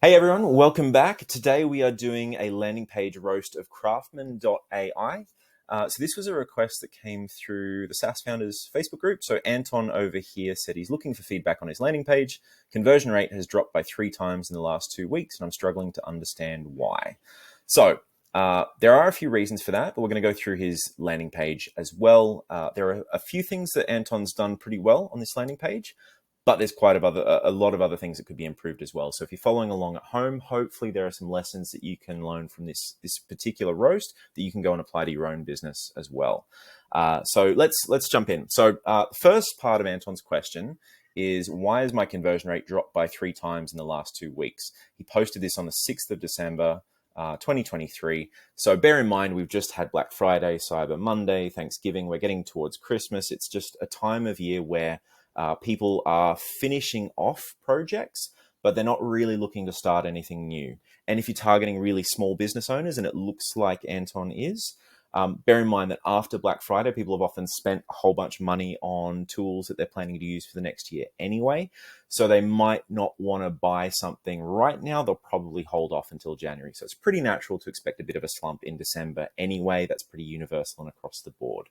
Hey everyone, welcome back. Today we are doing a landing page roast of Craftman.ai. So this was a request that came through the SaaS Founders Facebook group. So Anton over here said he's looking for feedback on his landing page. Conversion rate has dropped by 3 times in the last 2 weeks, and I'm struggling to understand why. So there are a few reasons for that, but we're going to go through his landing page as well. There are a few things that Anton's done pretty well on this landing page, but there's quite a lot of other things that could be improved as well. So if you're following along at home, hopefully there are some lessons that you can learn from this particular roast that you can go and apply to your own business as well. So let's jump in. So the first part of Anton's question is, why has my conversion rate dropped by 3 times in the last 2 weeks? He posted this on the 6th of December, 2023. So bear in mind, we've just had Black Friday, Cyber Monday, Thanksgiving. We're getting towards Christmas. It's just a time of year where people are finishing off projects, but they're not really looking to start anything new. And if you're targeting really small business owners, and it looks like Anton is, bear in mind that after Black Friday, people have often spent a whole bunch of money on tools that they're planning to use for the next year anyway. So they might not want to buy something right now. They'll probably hold off until January. So it's pretty natural to expect a bit of a slump in December anyway. That's pretty universal and across the board.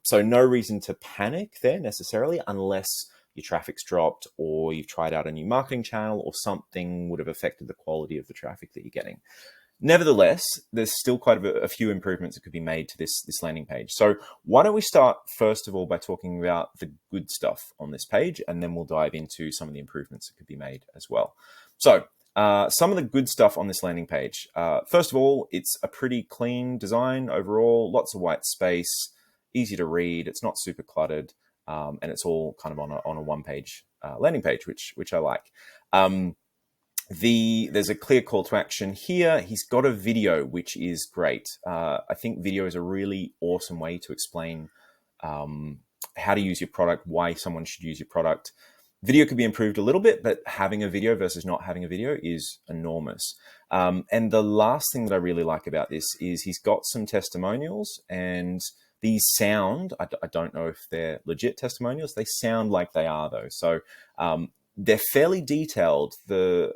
So no reason to panic there necessarily, unless your traffic's dropped or you've tried out a new marketing channel or something would have affected the quality of the traffic that you're getting. Nevertheless, there's still quite a few improvements that could be made to this landing page. So why don't we start first of all by talking about the good stuff on this page, and then we'll dive into some of the improvements that could be made as well. So some of the good stuff on this landing page. First of all, it's a pretty clean design overall, lots of white space, easy to read. It's not super cluttered, and it's all kind of on a one-page landing page, which I like. There's a clear call to action here. He's got a video, which is great. I think video is a really awesome way to explain how to use your product, why someone should use your product. Video could be improved a little bit, but having a video versus not having a video is enormous. And the last thing that I really like about this is he's got some testimonials, and these sound, I don't know if they're legit testimonials. They sound like they are though. So they're fairly detailed. The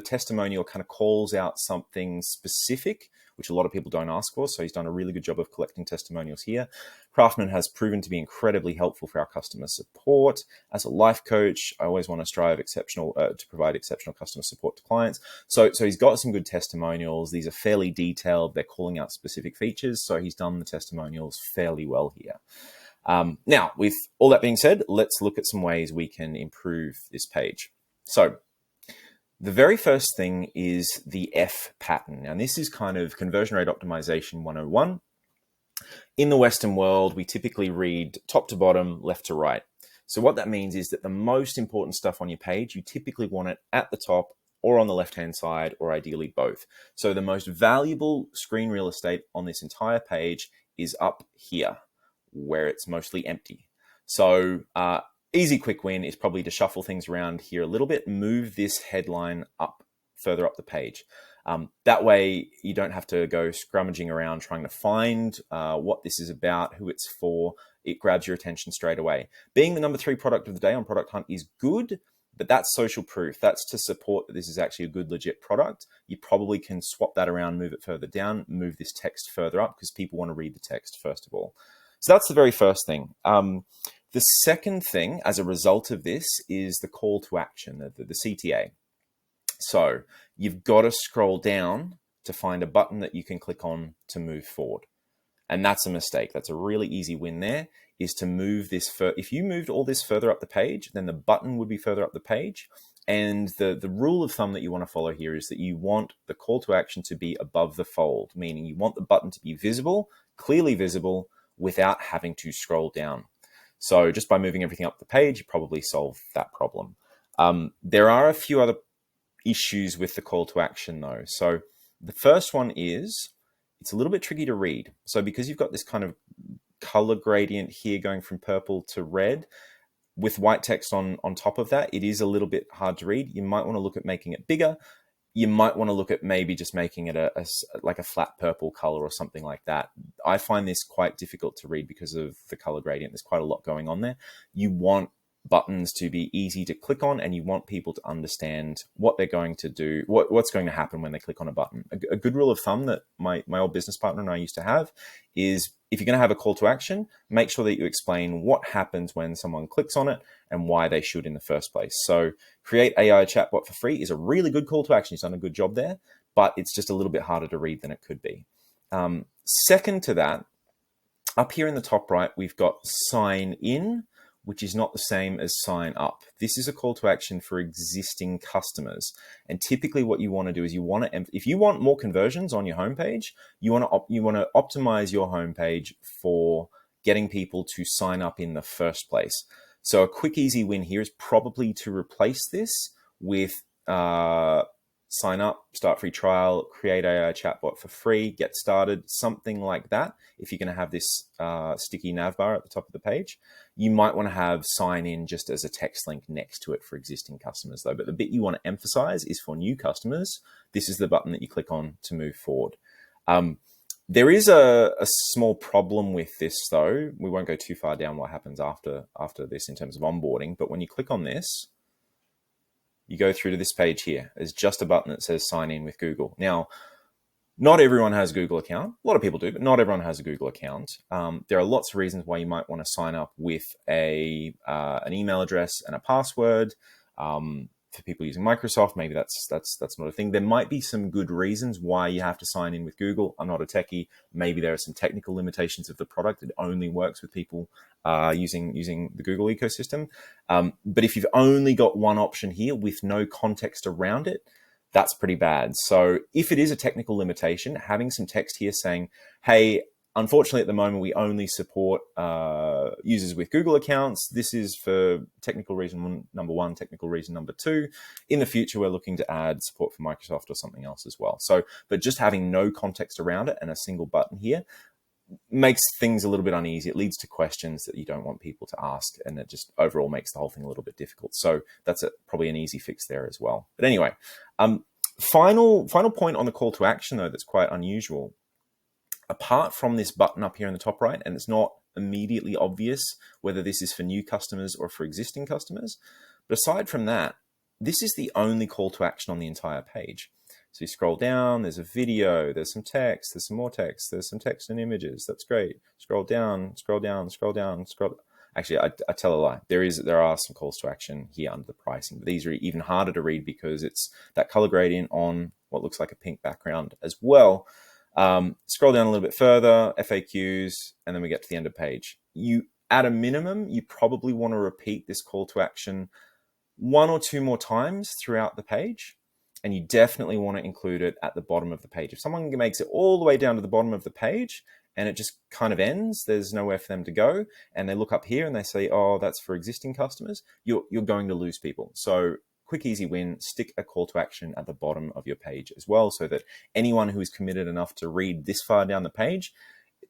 testimonial kind of calls out something specific, which a lot of people don't ask for. So he's done a really good job of collecting testimonials here. Craftman has proven to be incredibly helpful for our customer support. As a life coach, I always want to strive to provide exceptional customer support to clients. So he's got some good testimonials. These are fairly detailed. They're calling out specific features. So he's done the testimonials fairly well here. Now, with all that being said, let's look at some ways we can improve this page. So the very first thing is the F pattern. Now, this is kind of conversion rate optimization 101. In the Western world, we typically read top to bottom, left to right. So what that means is that the most important stuff on your page, you typically want it at the top or on the left-hand side, or ideally both. So the most valuable screen real estate on this entire page is up here, where it's mostly empty. So easy quick win is probably to shuffle things around here a little bit, move this headline up further up the page. That way you don't have to go scrummaging around trying to find what this is about, who it's for. It grabs your attention straight away. Being the number 3 product of the day on Product Hunt is good, but that's social proof. That's to support that this is actually a good, legit product. You probably can swap that around, move it further down, move this text further up, because people want to read the text first of all. So that's the very first thing. The second thing, as a result of this, is the call to action, the CTA. So you've got to scroll down to find a button that you can click on to move forward. And that's a mistake. That's a really easy win there, is to move this. If you moved all this further up the page, then the button would be further up the page. And the rule of thumb that you want to follow here is that you want the call to action to be above the fold, meaning you want the button to be visible, clearly visible, without having to scroll down. So just by moving everything up the page, you probably solve that problem. There are a few other issues with the call to action though. So the first one is, it's a little bit tricky to read. So because you've got this kind of color gradient here going from purple to red, with white text on top of that, it is a little bit hard to read. You might want to look at making it bigger. You might want to look at maybe just making it like a flat purple color or something like that. I find this quite difficult to read because of the color gradient. There's quite a lot going on there. You want buttons to be easy to click on, and you want people to understand what they're going to do, what's going to happen when they click on a button. A good rule of thumb that my old business partner and I used to have is, if you're going to have a call to action, make sure that you explain what happens when someone clicks on it and why they should in the first place. So create AI chatbot for free is a really good call to action. He's done a good job there, but it's just a little bit harder to read than it could be. Second to that, up here in the top right, we've got sign in, which is not the same as sign up. This is a call to action for existing customers. And typically what you want to do is if you want more conversions on your homepage, you want to optimize your homepage for getting people to sign up in the first place. So a quick, easy win here is probably to replace this with sign up, start free trial, create AI chatbot for free, get started, something like that. If you're going to have this sticky nav bar at the top of the page, you might want to have sign in just as a text link next to it for existing customers though. But the bit you want to emphasize is for new customers. This is the button that you click on to move forward. There is a small problem with this though. We won't go too far down what happens after this in terms of onboarding, but when you click on this, you go through to this page here. There's just a button that says sign in with Google. Now, not everyone has a Google account. A lot of people do, but not everyone has a Google account. There are lots of reasons why you might want to sign up with an email address and a password. For people using Microsoft, maybe that's not a thing. There might be some good reasons why you have to sign in with Google. I'm not a techie. Maybe there are some technical limitations of the product. It only works with people using the Google ecosystem. But if you've only got one option here with no context around it, that's pretty bad. So if it is a technical limitation, having some text here saying, hey, unfortunately, at the moment, we only support users with Google accounts. This is for technical reason number one, technical reason number two. In the future, we're looking to add support for Microsoft or something else as well. So, but just having no context around it and a single button here makes things a little bit uneasy. It leads to questions that you don't want people to ask, and it just overall makes the whole thing a little bit difficult. So that's probably an easy fix there as well. But anyway, final point on the call to action, though, that's quite unusual. Apart from this button up here in the top right, and it's not immediately obvious whether this is for new customers or for existing customers, but aside from that, this is the only call to action on the entire page. So you scroll down, there's a video, there's some text, there's some more text, there's some text and images. That's great. Scroll down, scroll down, scroll down, scroll. Actually, I tell a lie. There are some calls to action here under the pricing, but these are even harder to read because it's that color gradient on what looks like a pink background as well. Scroll down a little bit further, FAQs, and then we get to the end of page. At a minimum, you probably want to repeat this call to action one or two more times throughout the page. And you definitely want to include it at the bottom of the page. If someone makes it all the way down to the bottom of the page and it just kind of ends, there's nowhere for them to go, and they look up here and they say, oh, that's for existing customers, you're going to lose people. So quick, easy win, stick a call to action at the bottom of your page as well, so that anyone who is committed enough to read this far down the page,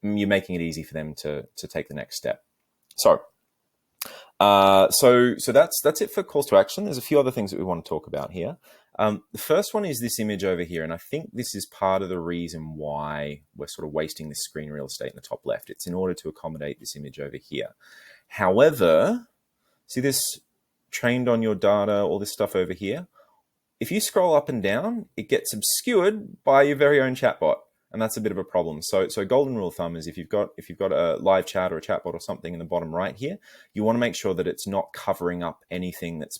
you're making it easy for them to take the next step. So that's it for calls to action. There's a few other things that we want to talk about here. The first one is this image over here, and I think this is part of the reason why we're sort of wasting this screen real estate in the top left. It's in order to accommodate this image over here. However, see this trained on your data, all this stuff over here? If you scroll up and down, it gets obscured by your very own chatbot. And that's a bit of a problem. So golden rule of thumb is if you've got a live chat or a chatbot or something in the bottom right here, you want to make sure that it's not covering up anything that's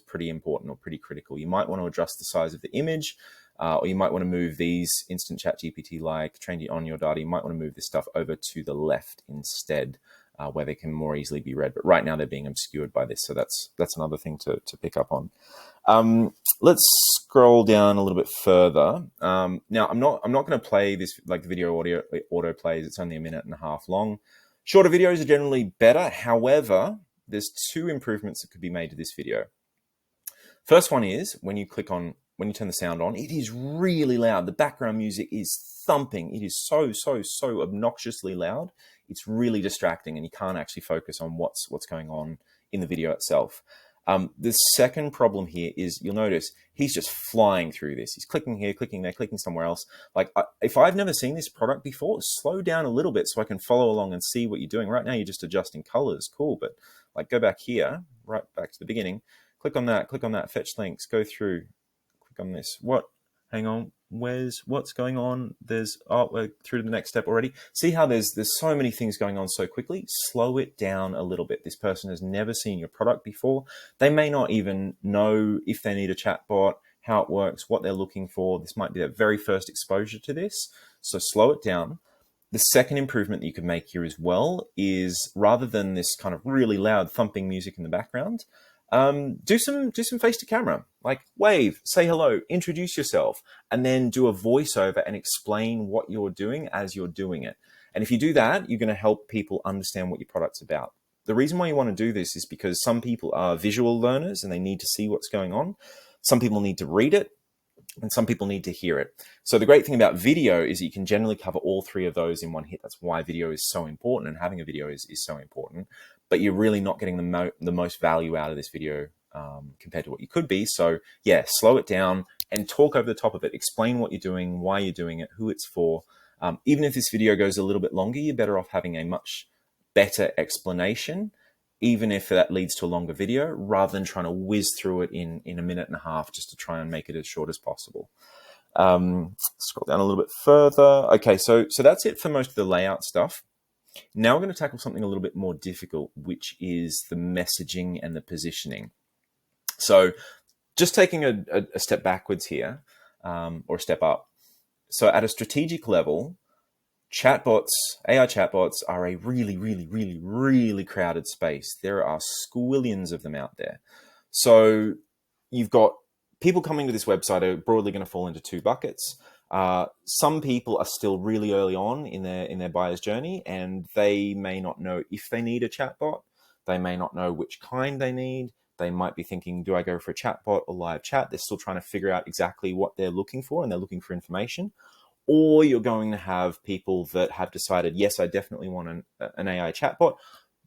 pretty important or pretty critical. You might want to adjust the size of the image, or you might want to move these instant chat GPT like trained on your data. You might want to move this stuff over to the left instead, where they can more easily be read. But right now they're being obscured by this. So that's another thing to pick up on. Let's scroll down a little bit further. Now I'm not going to play this like the video auto plays. It's only 1.5 minutes long. Shorter videos are generally better. However, there's two improvements that could be made to this video. First one is when you turn the sound on, it is really loud. The background music is thumping. It is so obnoxiously loud. It's really distracting, and you can't actually focus on what's going on in the video itself. The second problem here is you'll notice he's just flying through this. He's clicking here, clicking there, clicking somewhere else. Like if I've never seen this product before, slow down a little bit so I can follow along and see what you're doing. Right now, you're just adjusting colors. Cool. But like go back here, right back to the beginning. Click on that, fetch links, go through, click on this. Hang on, what's going on? We're through to the next step already. See how there's so many things going on so quickly? Slow it down a little bit. This person has never seen your product before. They may not even know if they need a chatbot, how it works, what they're looking for. This might be their very first exposure to this. So slow it down. The second improvement that you can make here as well is, rather than this kind of really loud thumping music in the background, do some face to camera, like wave, say hello, introduce yourself, and then do a voiceover and explain what you're doing as you're doing it. And if you do that, you're going to help people understand what your product's about. The reason why you want to do this is because some people are visual learners and they need to see what's going on. Some people need to read it, and some people need to hear it. So the great thing about video is that you can generally cover all three of those in one hit. That's why video is so important, and having a video is so important. But you're really not getting the most value out of this video compared to what you could be. So yeah, slow it down and talk over the top of it. Explain what you're doing, why you're doing it, who it's for. Even if this video goes a little bit longer, you're better off having a much better explanation, even if that leads to a longer video, rather than trying to whiz through it in a minute and a half just to try and make it as short as possible. Scroll down a little bit further. Okay, so that's it for most of the layout stuff. Now we're going to tackle something a little bit more difficult, which is the messaging and the positioning. So just taking a step backwards here, or a step up. So at a strategic level, chatbots, AI chatbots are a really, really, really, really crowded space. There are squillions of them out there. So you've got people coming to this website are broadly going to fall into two buckets. Some people are still really early on in their buyer's journey, and they may not know if they need a chatbot. They may not know which kind they need. They might be thinking, do I go for a chatbot or live chat? They're still trying to figure out exactly what they're looking for, and they're looking for information. Or you're going to have people that have decided, yes, I definitely want an AI chatbot,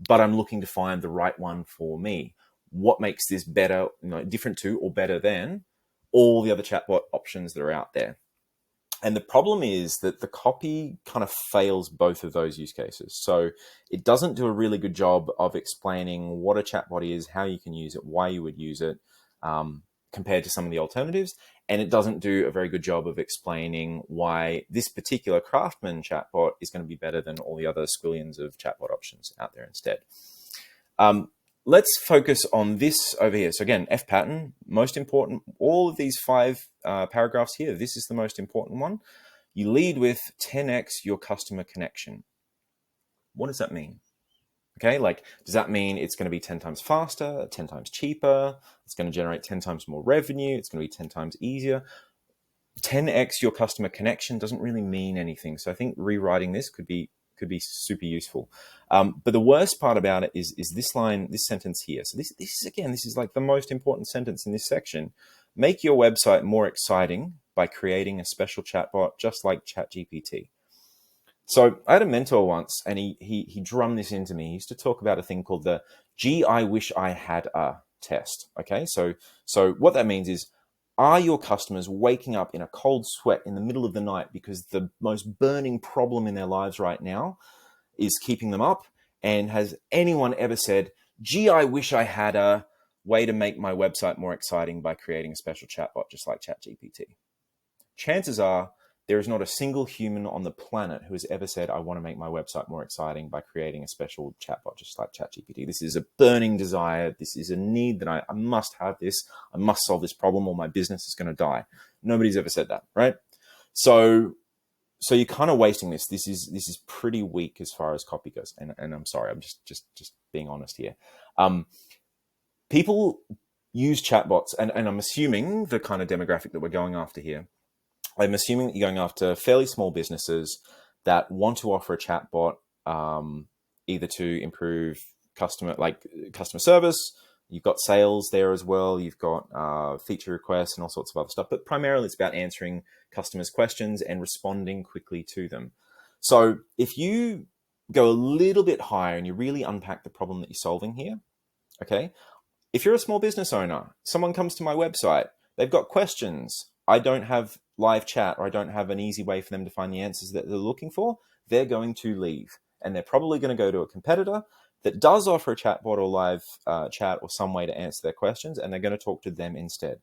but I'm looking to find the right one for me. What makes this better, different to or better than all the other chatbot options that are out there? And the problem is that the copy kind of fails both of those use cases. So it doesn't do a really good job of explaining what a chatbot is, how you can use it, why you would use it, compared to some of the alternatives. And it doesn't do a very good job of explaining why this particular Craftman chatbot is going to be better than all the other squillions of chatbot options out there instead. Let's focus on this over here. So again, F pattern, most important. All of these 5 paragraphs here, this is the most important one. You lead with 10x your customer connection. What does that mean? Okay, like, does that mean it's going to be 10 times faster, 10 times cheaper? It's going to generate 10 times more revenue. It's going to be 10 times easier. 10x your customer connection doesn't really mean anything. So I think rewriting this could be super useful. But the worst part about it is this line, this sentence here. So this is like the most important sentence in this section. Make your website more exciting by creating a special chatbot, just like ChatGPT. So I had a mentor once, and he drummed this into me. He used to talk about a thing called the "Gee, I wish I had a" test. Okay, so what that means is, are your customers waking up in a cold sweat in the middle of the night because the most burning problem in their lives right now is keeping them up? And has anyone ever said, "Gee, I wish I had a way to make my website more exciting by creating a special chatbot, just like ChatGPT"? Chances are there is not a single human on the planet who has ever said, "I want to make my website more exciting by creating a special chatbot just like ChatGPT." This is a burning desire. This is a need that I must have this. I must solve this problem or my business is going to die. Nobody's ever said that, right? So you're kind of wasting this. This is pretty weak as far as copy goes. And I'm sorry, I'm just being honest here. People use chatbots, and I'm assuming the kind of demographic that we're going after here, I'm assuming that you're going after fairly small businesses that want to offer a chatbot, either to improve customer service. You've got sales there as well. You've got feature requests and all sorts of other stuff. But primarily, it's about answering customers' questions and responding quickly to them. So if you go a little bit higher and you really unpack the problem that you're solving here, okay? If you're a small business owner, someone comes to my website, they've got questions. I don't have live chat, or I don't have an easy way for them to find the answers that they're looking for. They're going to leave, and they're probably going to go to a competitor. that does offer a chatbot or live chat or some way to answer their questions, and they're going to talk to them instead.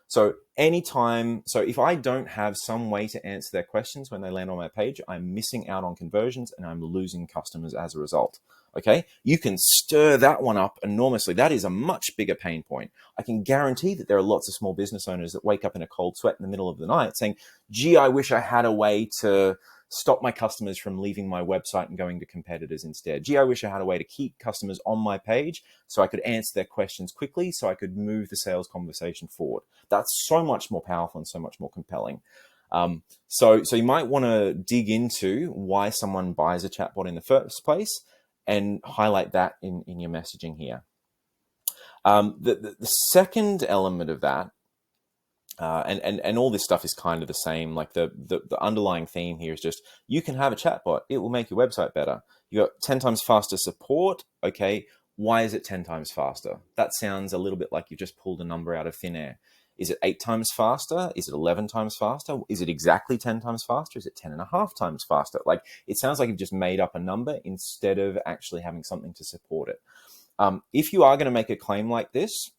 So if I don't have some way to answer their questions when they land on my page, I'm missing out on conversions and I'm losing customers as a result. Okay, you can stir that one up enormously. That is a much bigger pain point. I can guarantee that there are lots of small business owners that wake up in a cold sweat in the middle of the night saying, gee, I wish I had a way to stop my customers from leaving my website and going to competitors instead. Gee, I wish I had a way to keep customers on my page so I could answer their questions quickly, so I could move the sales conversation forward. That's so much more powerful and so much more compelling. So you might want to dig into why someone buys a chatbot in the first place and highlight that in your messaging here. The second element of that, and all this stuff is kind of the same. Like the underlying theme here is just, you can have a chatbot. It will make your website better. You got 10 times faster support. Okay. Why is it 10 times faster? That sounds a little bit like you've just pulled a number out of thin air. Is it 8 times faster? Is it 11 times faster? Is it exactly 10 times faster? Is it 10.5 times faster? Like, it sounds like you've just made up a number instead of actually having something to support it. If you are going to make a claim like this,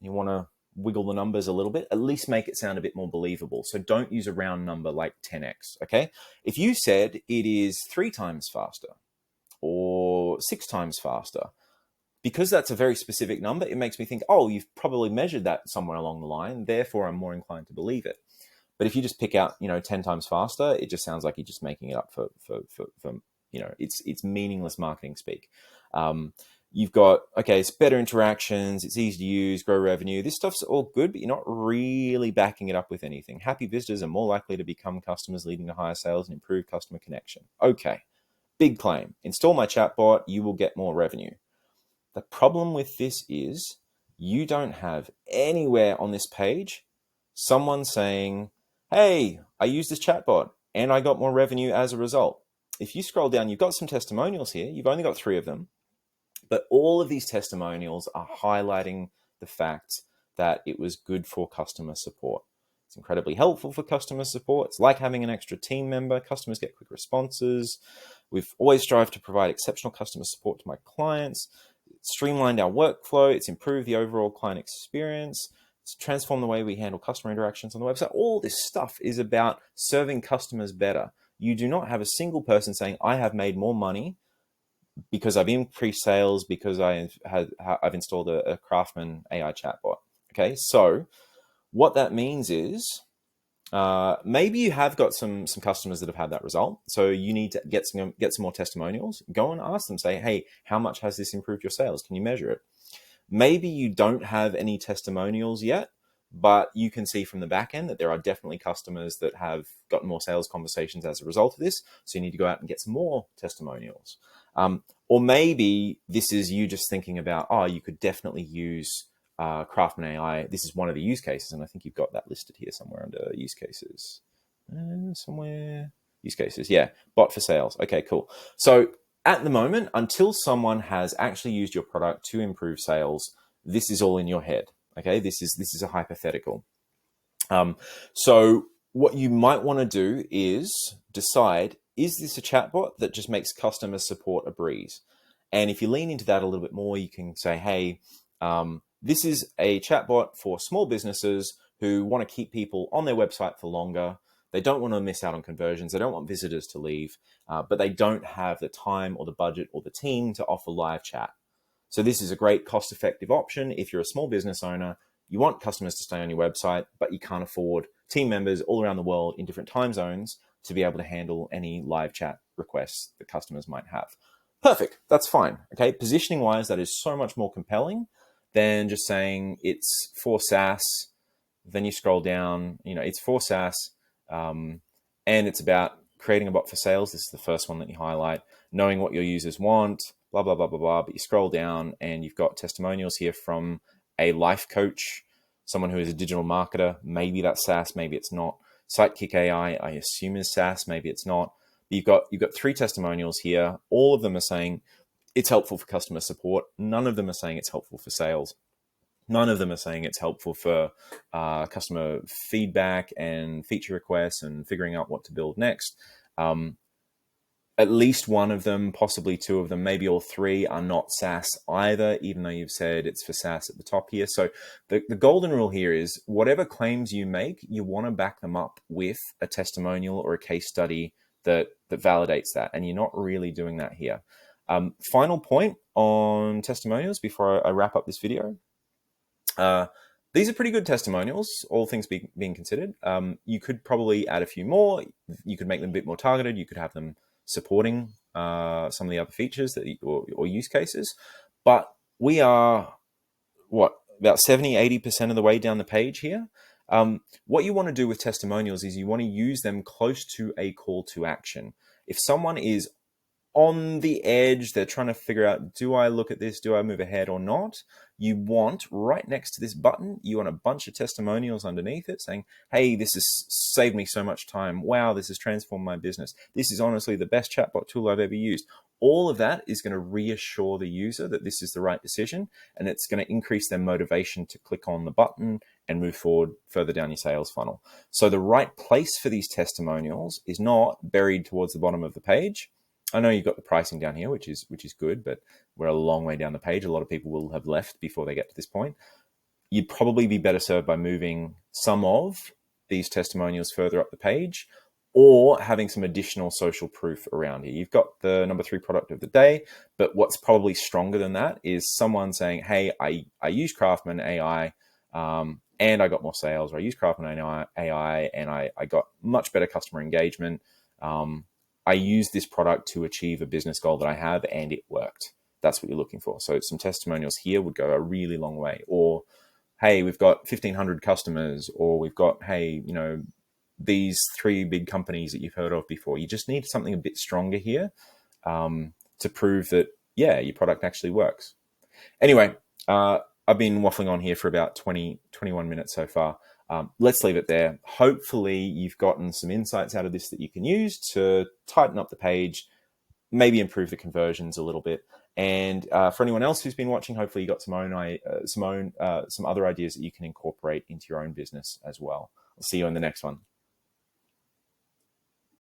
you want to wiggle the numbers a little bit, at least make it sound a bit more believable. So don't use a round number like 10x, okay? If you said it is 3 times faster or 6 times faster, because that's a very specific number, it makes me think, oh, you've probably measured that somewhere along the line, therefore I'm more inclined to believe it. But if you just pick out, 10 times faster, it just sounds like you're just making it up for it's meaningless marketing speak. You've got, okay, it's better interactions, it's easy to use, grow revenue. This stuff's all good, but you're not really backing it up with anything. Happy visitors are more likely to become customers, leading to higher sales and improved customer connection. Okay, big claim. Install my chatbot, you will get more revenue. The problem with this is you don't have anywhere on this page someone saying, hey, I used this chatbot and I got more revenue as a result. If you scroll down, you've got some testimonials here. You've only got 3 of them. But all of these testimonials are highlighting the fact that it was good for customer support. It's incredibly helpful for customer support. It's like having an extra team member. Customers get quick responses. We've always strived to provide exceptional customer support to my clients. It's streamlined our workflow. It's improved the overall client experience. It's transformed the way we handle customer interactions on the website. All this stuff is about serving customers better. You do not have a single person saying, I have made more money because I've increased sales, because I've installed a Craftman.ai chatbot. Okay, so what that means is maybe you have got some customers that have had that result. So you need to get some more testimonials. Go and ask them, say, hey, how much has this improved your sales? Can you measure it? Maybe you don't have any testimonials yet, but you can see from the back end that there are definitely customers that have gotten more sales conversations as a result of this. So you need to go out and get some more testimonials. Or maybe this is you just thinking about, oh, you could definitely use Craftman.ai. This is one of the use cases, and I think you've got that listed here somewhere under use cases. Somewhere, use cases, yeah, bot for sales. Okay, cool. So at the moment, until someone has actually used your product to improve sales, this is all in your head. Okay, this is a hypothetical. So what you might want to do is decide, is this a chatbot that just makes customer support a breeze? And if you lean into that a little bit more, you can say, hey, this is a chatbot for small businesses who want to keep people on their website for longer. They don't want to miss out on conversions. They don't want visitors to leave, but they don't have the time or the budget or the team to offer live chat. So this is a great cost-effective option. If you're a small business owner, you want customers to stay on your website, but you can't afford team members all around the world in different time zones to be able to handle any live chat requests that customers might have. Perfect. That's fine. Okay. Positioning wise, that is so much more compelling than just saying it's for SaaS. Then you scroll down, it's for SaaS, and it's about creating a bot for sales. This is the first one that you highlight, knowing what your users want, blah, blah, blah, blah, blah. But you scroll down and you've got testimonials here from a life coach, someone who is a digital marketer. Maybe that's SaaS, maybe it's not. Sidekick.ai, I assume is SaaS, maybe it's not. But you've got 3 testimonials here. All of them are saying it's helpful for customer support. None of them are saying it's helpful for sales. None of them are saying it's helpful for customer feedback and feature requests and figuring out what to build next. At least one of them, possibly two of them, maybe all three are not SaaS either, even though you've said it's for SaaS at the top here. So the golden rule here is whatever claims you make, you want to back them up with a testimonial or a case study that validates that. And you're not really doing that here. Final point on testimonials before I wrap up this video. These are pretty good testimonials, all things being considered. You could probably add a few more. You could make them a bit more targeted. You could have them supporting some of the other features or use cases. But we are, about 70-80% of the way down the page here. What you want to do with testimonials is you want to use them close to a call to action. If someone is on the edge, they're trying to figure out, do I look at this? Do I move ahead or not? You want, right next to this button, you want a bunch of testimonials underneath it saying, hey, this has saved me so much time. Wow, this has transformed my business. This is honestly the best chatbot tool I've ever used. All of that is going to reassure the user that this is the right decision, and it's going to increase their motivation to click on the button and move forward further down your sales funnel. So the right place for these testimonials is not buried towards the bottom of the page. I know you've got the pricing down here, which is good, but we're a long way down the page. A lot of people will have left before they get to this point. You'd probably be better served by moving some of these testimonials further up the page, or having some additional social proof around here. You've got the number 3 product of the day, but what's probably stronger than that is someone saying, hey, I use Craftman.ai, and I got more sales, or I use Craftman.ai and I got much better customer engagement. I used this product to achieve a business goal that I have, and it worked. That's what you're looking for. So some testimonials here would go a really long way. Or, hey, we've got 1,500 customers, or we've got, hey, these 3 big companies that you've heard of before. You just need something a bit stronger here to prove that, yeah, your product actually works. Anyway, I've been waffling on here for about 21 minutes so far. Let's leave it there. Hopefully you've gotten some insights out of this that you can use to tighten up the page, maybe improve the conversions a little bit. And for anyone else who's been watching, hopefully you got some other ideas that you can incorporate into your own business as well. I'll see you in the next one.